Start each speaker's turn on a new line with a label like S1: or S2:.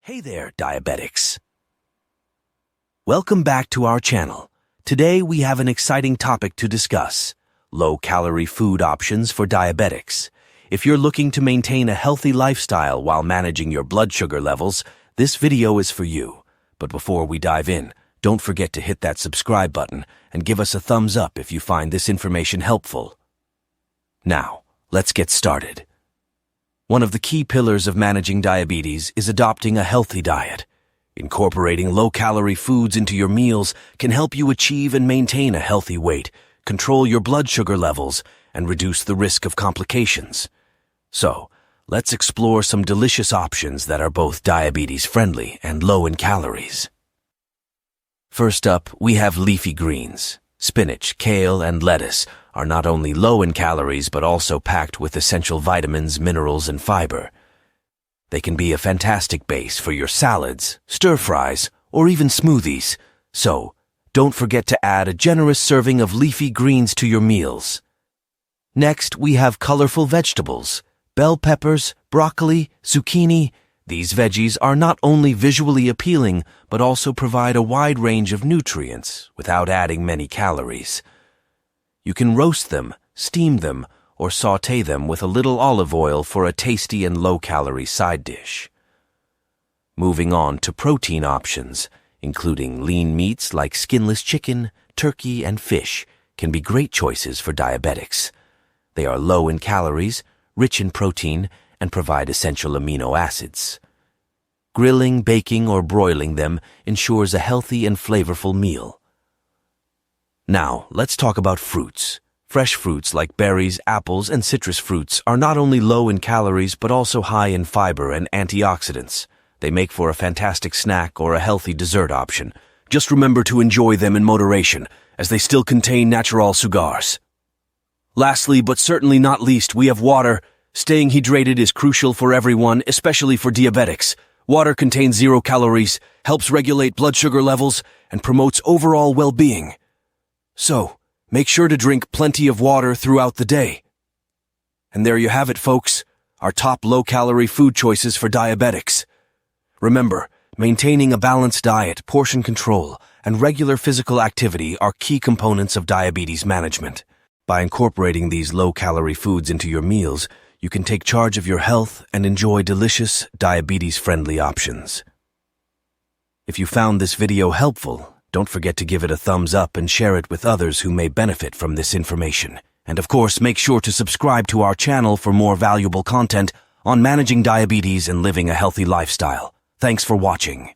S1: Hey there, Diabetics. Welcome back to our channel. Today we have an exciting topic to discuss: low-calorie food options for diabetics. If you're looking to maintain a healthy lifestyle while managing your blood sugar levels, this video is for you. But before we dive in, don't forget to hit that subscribe button and give us a thumbs up if you find this information helpful. Now, let's get started. One of the key pillars of managing diabetes is adopting a healthy diet. Incorporating low-calorie foods into your meals can help you achieve and maintain a healthy weight, control your blood sugar levels, and reduce the risk of complications. So, let's explore some delicious options that are both diabetes-friendly and low in calories. First up, we have leafy greens. Spinach, kale, and lettuce are not only low in calories but also packed with essential vitamins, minerals, and fiber. They can be a fantastic base for your salads, stir-fries, or even smoothies. So, don't forget to add a generous serving of leafy greens to your meals. Next, we have colorful vegetables: bell peppers, broccoli, zucchini. These veggies are not only visually appealing, but also provide a wide range of nutrients without adding many calories. You can roast them, steam them, or sauté them with a little olive oil for a tasty and low-calorie side dish. Moving on to protein options, including lean meats like skinless chicken, turkey, and fish, can be great choices for diabetics. They are low in calories, rich in protein, and provide essential amino acids. Grilling, baking, or broiling them ensures a healthy and flavorful meal. Now, let's talk about fruits. Fresh fruits like berries, apples, and citrus fruits are not only low in calories but also high in fiber and antioxidants. They make for a fantastic snack or a healthy dessert option. Just remember to enjoy them in moderation, as they still contain natural sugars. Lastly, but certainly not least, we have water. Staying hydrated is crucial for everyone, especially for diabetics. Water contains 0 calories, helps regulate blood sugar levels, and promotes overall well-being. So, make sure to drink plenty of water throughout the day. And there you have it, folks, our top low-calorie food choices for diabetics. Remember, maintaining a balanced diet, portion control, and regular physical activity are key components of diabetes management. By incorporating these low-calorie foods into your meals, you can take charge of your health and enjoy delicious, diabetes-friendly options. If you found this video helpful, don't forget to give it a thumbs up and share it with others who may benefit from this information. And of course, make sure to subscribe to our channel for more valuable content on managing diabetes and living a healthy lifestyle. Thanks for watching.